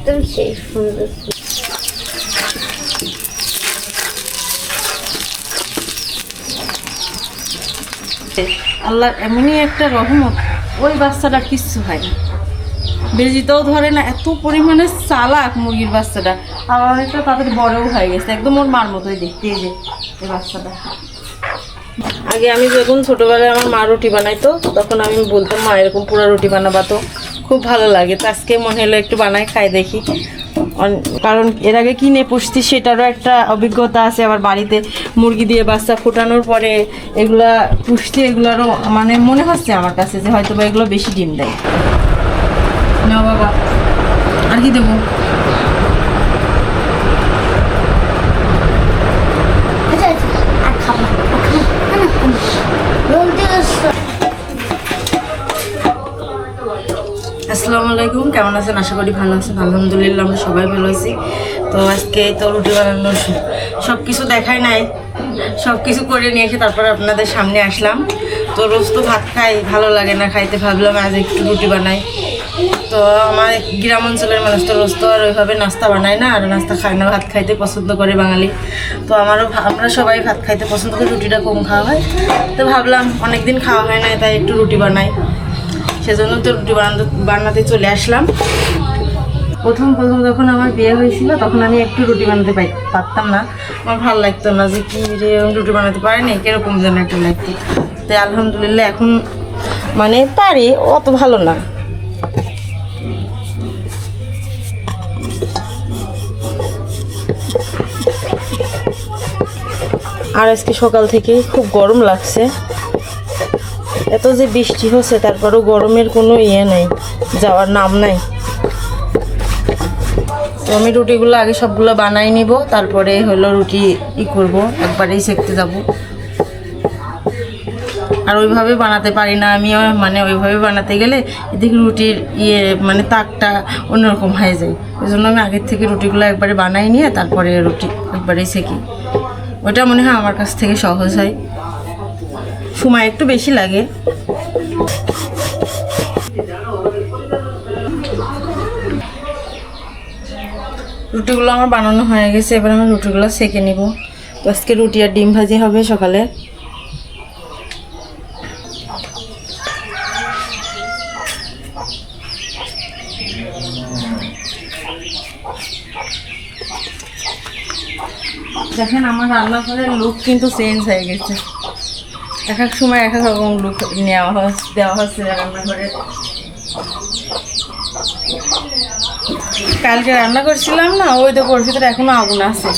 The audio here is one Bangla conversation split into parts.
একদম সেই সুন্দর। আল্লাহ এমনই একটা রহমত, ওই বাচ্চাটা কিচ্ছু হয় না, বেজিতেও ধরে না, এত পরিমাণে চালাক মুরগির বাচ্চাটা। আর একটা তাদের বড়ও হয়ে গেছে, একদম ওর মার মতোই দেখতে। এই যে এই বাচ্চাটা, আগে আমি যখন ছোটোবেলায় আমার মা রুটি বানাইতো তখন আমি বলতাম, মা এরকম পুরো রুটি বানাবা তো, খুব ভালো লাগে। তো আজকে মনে হলো একটু বানাই খাই দেখি, কারণ এর আগে কিনে পুষতি সেটারও একটা অভিজ্ঞতা আছে। আবার বাড়িতে মুরগি দিয়ে বাচ্চা ফোটানোর পরে এগুলা পুষতে, এগুলোরও মানে মনে হচ্ছে আমার কাছে যে হয়তো বা এগুলো বেশি ডিম দেয়। না বাবা, আর কি দেবো? আসসালামু আলাইকুম, কেমন আছেন? আশা করি ভালো আছেন। আলহামদুলিল্লাহ আমরা সবাই ভালো আছি। তো আজকে তো রুটি বানানোর সব কিছু দেখাই নাই, সব কিছু করে নিয়ে এসে তারপরে আপনাদের সামনে আসলাম। তো রোজ তো ভাত খাই, ভালো লাগে না খাইতে, ভাবলাম আজ একটু রুটি বানাই। তো আমার গ্রাম অঞ্চলের মানুষ তো রোজ তো আর ওইভাবে নাস্তা বানায় না, আর নাস্তা খায় না, ভাত খাইতে পছন্দ করে বাঙালি। তো আমরা সবাই ভাত খাইতে পছন্দ করি, রুটিটা কম খাওয়া হয়। তো ভাবলাম অনেকদিন খাওয়া হয় না, তাই একটু রুটি বানাই, সেজন্য তো রুটি বানাতে চলে আসলাম। প্রথম যখন আমার বিয়ে হয়েছিল তখন আমি একটু রুটি বানাতে পারতাম না, আমার ভালো লাগতো না, যে কি রে রুটি বানাতে পারিনি, কিরকম যেন একটা লাগতো। তাই আলহামদুলিল্লাহ এখন মানে পারি, অত ভালো না। আর আজকে সকাল থেকে খুব গরম লাগছে, এত যে বৃষ্টি হচ্ছে তারপরেও গরমের কোনো নেই, যাওয়ার নাম নাই। তো আমি রুটিগুলো আগে সবগুলো বানাই নিব, তারপরে হলো রুটি করব, একবারেই সেঁকতে যাব। আর ওইভাবে বানাতে পারি না আমি, মানে ওইভাবে বানাতে গেলে এদিকে রুটির মানে তাকটা অন্যরকম হয়ে যায়। ওই জন্য আমি আগের থেকে রুটিগুলো একবারে বানাই নিয়ে তারপরে রুটি একবারেই সেঁকি। ওইটা মনে হয় আমার কাছ থেকে সহজ হয়, সময় একটু বেশি লাগে। রুটিগুলো আমার বানানো হয়ে গেছে, এবার আমি রুটিগুলো সেঁকে নিব। তো আজকে রুটি আর ডিম ভাজি হবে সকালে। দেখেন আমার রান্নাঘরের লুক কিন্তু চেঞ্জ হয়ে গেছে, এক এক সময় এক এক রকম লুক দেওয়া হচ্ছে রান্নাঘরে। কালকে রান্না করছিলাম না, ওই তো ওর ভিতরে এখনো আগুন আছে।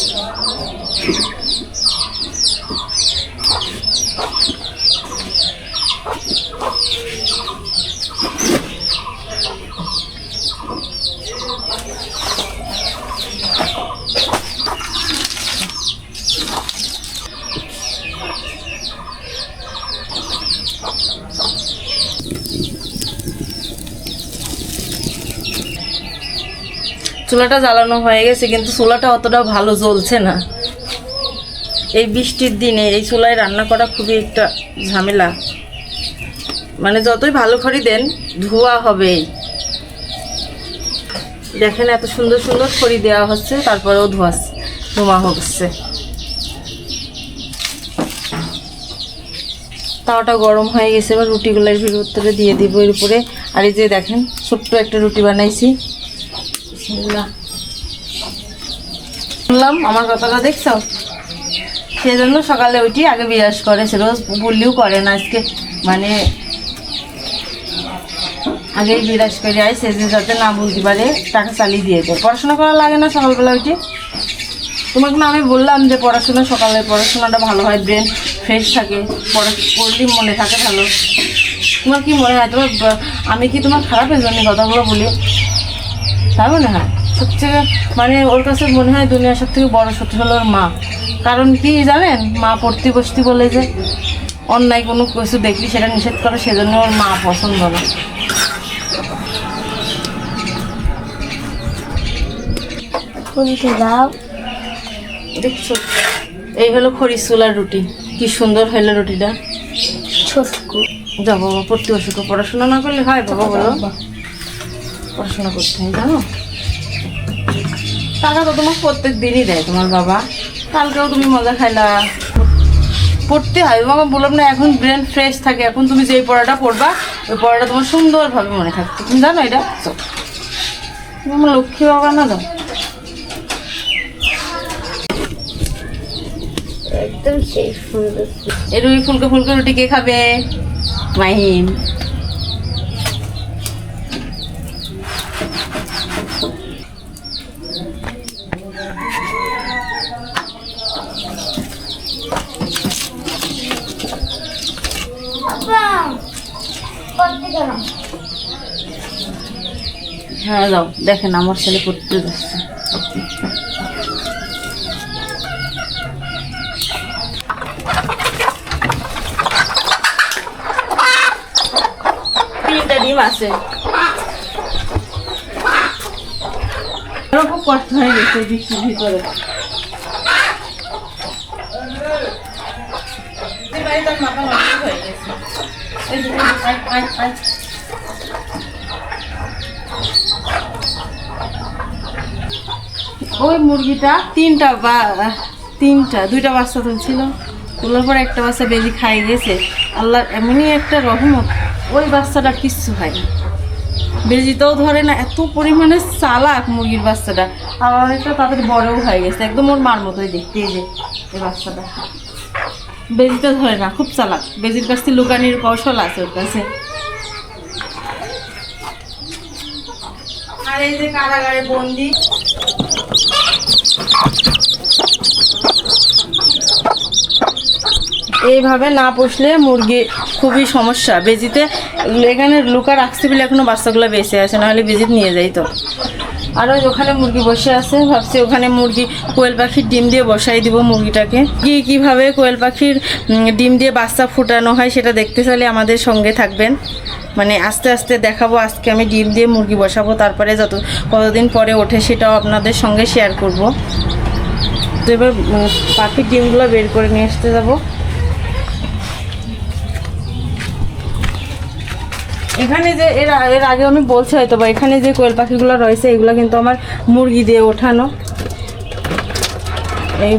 চুলাটা জ্বালানো হয়ে গেছে, কিন্তু চুলাটা অতটা ভালো জ্বলছে না। এই বৃষ্টির দিনে এই চুলায় রান্না করা খুবই একটা ঝামেলা, মানে যতই ভালো খড়ি দেন ধোয়া হবেই। দেখেন এত সুন্দর সুন্দর খড়ি দেওয়া হচ্ছে, তারপরেও ধোঁয়া হচ্ছে। তাওয়াটা গরম হয়ে গেছে, এবার রুটিগুলো এর ভিতরে দিয়ে দিব এর উপরে। আর এই যে দেখেন ছোট্ট একটা রুটি বানাইছি, শুনলাম আমার কথাটা দেখছ, সেজন্য সকালে ওইটি আগে বিরাজ করে, সে রোজ বললেও করে না, আজকে মানে আগেই বিরাজ করে আইসে যে যাতে না বলতে পারে, টাকা চালিয়ে দিয়ে দেয়। পড়াশোনা করা লাগে না সকালবেলা ওইটি, তোমাকে না আমি বললাম যে পড়াশোনা, সকালে পড়াশোনাটা ভালো হয়, ব্রেন ফ্রেশ থাকে, পড়লেই মনে থাকে ভালো। তোমার কি মনে হয়, আমি কি তোমার খারাপের জন্য কথাগুলো বলি? তাই মনে হয় সবথেকে, মানে ওর কাছে মনে হয় দুনিয়ার সব থেকে বড় শত্রু হলো ওর মা। কারণ কি জানেন, মা পড়তে বসতে বলে যে অন্যায় কোনো কিছু দেখলি সেটা নিষেধ করে, সেজন্য ওর মা পছন্দ না। দেখছো, এই হলো খড়ি চুলার রুটি, কি সুন্দর হলো রুটিটা। যাও বাবা পড়তে বসো, পড়াশোনা না করলে হয় বাবা, বলো পড়াশোনা করতে হয় জানো। টাকা তো তোমার প্রত্যেক দিনই দেয় তোমার বাবা, কালকেও তুমি মজা খাইলা। পড়তে হয়, তোমাকে বললাম না এখন ব্রেন ফ্রেশ থাকে। এখন তুমি যেই পড়াটা পড়বা ওই পড়াটা তোমার সুন্দরভাবে মনে থাকবে, তুমি জানো এটা? তুমি আমার লক্ষ্মী বাবা না, দাও একদম সেই সুন্দর। এই রুই ফুলকে ফুলকে রুটি কে খাবে? মাহিম। হ্যাঁ যাও, দেখেন আমার ছেলে পড়তে যাচ্ছে। তিনটা ডিম আছে, খুব কষ্ট হয়ে গেছে বৃষ্টির ভিতরে। ওই মুরগিটা দুইটা বাচ্চা তুলছিল, তোলার পর একটা বাচ্চা বেশি খাই গেছে। আল্লাহ এমনই একটা রহমত, ওই বাচ্চাটা কিচ্ছু হয়নি, বেজিতেও ধরে না, এত পরিমাণে চালাক মুরগির বাচ্চাটা। আর অনেকটা তাড়াতাড়ি বড়ও হয়ে গেছে, একদম ওর মার মতোই দেখতে। এই যে এই বাচ্চাটা বেজিতে ধরে না, খুব চালাক। বেজির কাছ থেকে লুকানির কৌশল আছে ওর কাছে। আর এই যে কারাগারে বন্দি, এইভাবে না পুষলে মুরগি খুবই সমস্যা। বেজিতে এখানে লুকা রাখতে বলে এখনো বাচ্চাগুলো বেঁচে আছে, নাহলে বেজিত নিয়ে যাই তো। আর ওখানে মুরগি বসে আছে, ভাবছি ওখানে মুরগি কোয়েল পাখির ডিম দিয়ে বসাই দিব মুরগিটাকে। কীভাবে কোয়েল পাখির ডিম দিয়ে বাচ্চা ফুটানো হয় সেটা দেখতে চাইলে আমাদের সঙ্গে থাকবেন, মানে আস্তে আস্তে দেখাবো। আজকে আমি ডিম দিয়ে মুরগি বসাবো, তারপরে কতদিন পরে ওঠে সেটাও আপনাদের সঙ্গে শেয়ার করব। তো এবার পাখির ডিমগুলো বের করে নিয়ে আসতে যাবো। এখানে যে এর আগে আমি বলছি হয়তো বা, এখানে যে কোয়েল পাখিগুলো রয়েছে এগুলো কিন্তু আমার মুরগি দিয়ে ওঠানো। এই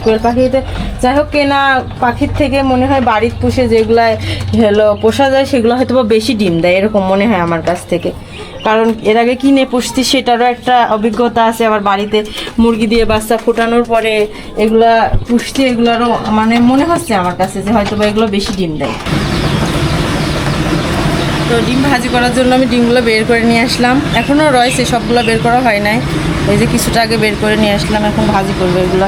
কোয়েল পাখিতে যাই হোক, কেনা পাখির থেকে মনে হয় বাড়ির পুষে যেগুলো পোষা যায় সেগুলো হয়তো বা বেশি ডিম দেয়, এরকম মনে হয় আমার কাছ থেকে। কারণ এর আগে কিনে পুষতি, সেটারও একটা অভিজ্ঞতা আছে। আবার বাড়িতে মুরগি দিয়ে বাচ্চা ফোটানোর পরে এগুলা পুষতে, এগুলোরও মানে মনে হচ্ছে আমার কাছে যে হয়তো বা এগুলো বেশি ডিম দেয়। তো ডিম ভাজি করার জন্য আমি ডিমগুলো বের করে নিয়ে আসলাম, এখনও রয়েছে, সবগুলো বের করা হয় নাই। এই যে কিছুটা আগে বের করে নিয়ে আসলাম, এখন ভাজি করবো এগুলো।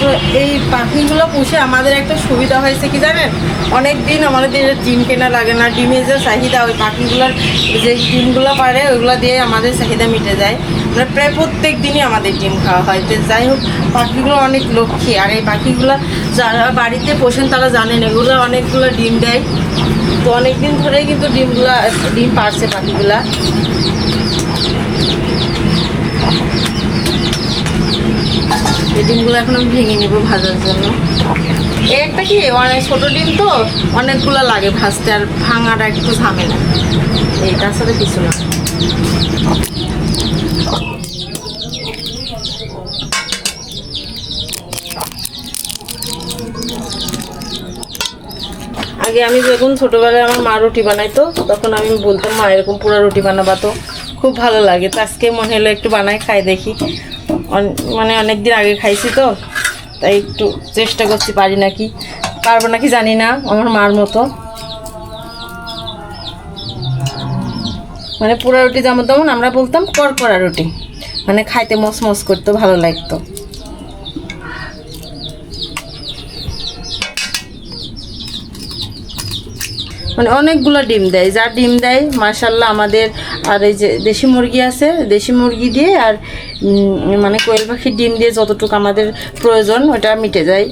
তো এই পাখিগুলো পুষে আমাদের একটা সুবিধা হয়েছে কি জানেন, অনেক দিন আমাদের ডিম কেনা লাগে না। ডিমের যে চাহিদা, ওই পাখিগুলোর যে ডিমগুলো পারে ওইগুলো দিয়ে আমাদের চাহিদা মিটে যায়। মানে প্রায় প্রত্যেক দিনই আমাদের ডিম খাওয়া হয়। তো যাই হোক, পাখিগুলো অনেক লক্ষ্মী। আর এই পাখিগুলো যারা বাড়িতে পোষেন তারা জানেন এগুলো অনেকগুলো ডিম দেয়। তো অনেক দিন ধরেই কিন্তু ডিম পারছে পাখিগুলা। এই ডিমগুলো এখন আমি ভেঙে নেবো ভাজার জন্য। একটা কি অনেক ছোটো ডিম তো অনেকগুলো লাগে ভাজতে, আর ভাঙাটা একটু ঝামেলা, এইটার সাথে কিছু না। আগে আমি যখন ছোটোবেলায় আমার মা রুটি বানাইতো তখন আমি বলতাম, মা এরকম পুরো রুটি বানাবা তো, খুব ভালো লাগে। তো আজকে মনে হলো একটু বানাই খাই দেখি। মানে অনেক দিন আগে খাইছি তো, তাই একটু চেষ্টা করছি, পারি নাকি, পারবো নাকি জানি না, আমার মার মতো। মানে পুরা রুটি যেমন তেমন আমরা বলতাম করকরা রুটি, মানে খাইতে মসমস করতে ভালো লাগতো। মানে অনেকগুলো ডিম দেয়, যা ডিম দেয় মাশাল্লাহ আমাদের। আর এই যে দেশি মুরগি আছে, দেশি মুরগি দিয়ে আর মানে কোয়েল পাখির ডিম দিয়ে যতটুকু আমাদের প্রয়োজন ওটা মিটে যায়।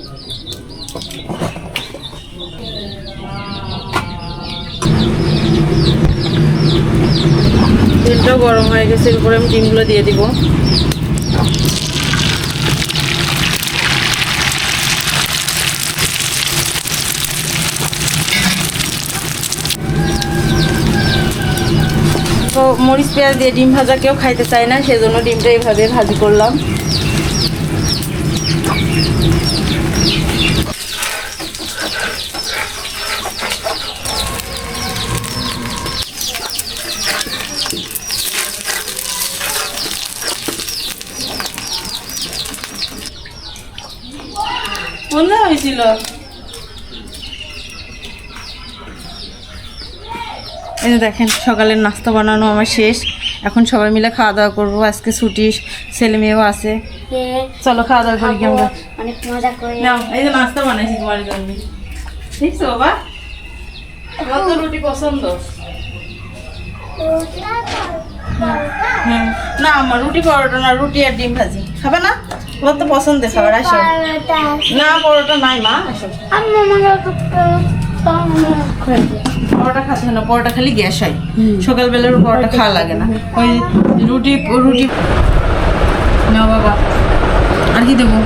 তেলটাও গরম হয়ে গেছে, এরপরে আমি ডিমগুলো দিয়ে দিব। মরিচ পেঁয়াজ দিয়ে ডিম ভাজা কেউ খাইতে চায় না, সেজন্য ডিমটা এইভাবে ভাজি করলাম। বন্ধ হয়েছিল। এই যে দেখেন সকালের নাস্তা বানানো আমার শেষ, এখন সবাই মিলে খাওয়া দাওয়া করবো। আজকে ছুটি, ছেলে মেয়েও আছে। চলো খাওয়া দাওয়া করি কি আমরা। অনেক মজা করে নাও এই যে নাস্তা বানাইছি তোমার জন্য, দেখছো বাবা? তোমার তো রুটি পছন্দ। হ্যাঁ না আমার রুটি পরোটা না, রুটি আর ডিম ভাজি খাবে না? তোমার তো পছন্দের খাবার। আসো না, পরোটা নাই মা, আসো। পরোটা খাচ্ছে না, পরোটা খালি গ্যাস হয়, সকালবেলার পরোটা খাওয়া লাগে না। ওই রুটি রুটি না বাবা। আর কি দেবো?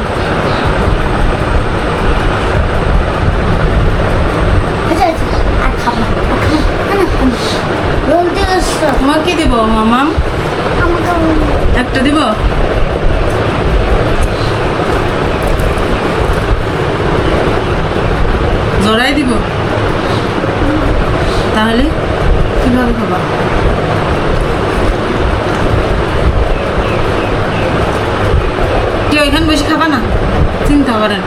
তোমার কি দিব মামাম? একটা দিব? জোড়াই দিব? তাহলে কিভাবে খাবা? কেউ এখানে বসে খাবা না? চিন্তা করেন।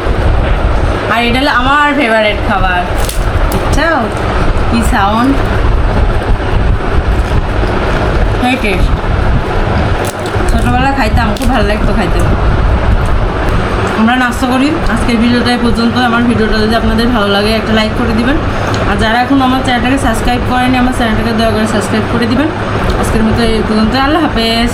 আর এটা হলো আমার ফেভারিট খাবার, বুঝছো? কি সাউন্ড, এই টেস্ট। ছোটোবেলা খাইতাম, খুব ভালো লাগতো খাইতে। আমরা নাস্তা করি। আজকের ভিডিওটা এই পর্যন্ত। আমার ভিডিওটা যদি আপনাদের ভালো লাগে একটা লাইক করে দিবেন, আর যারা এখন আমার চ্যানেলটাকে সাবস্ক্রাইব করেনি আমার চ্যানেলটাকে দয়া করে সাবস্ক্রাইব করে দিবেন। আজকের মতো এই পর্যন্ত। আল্লাহ হাফেজ।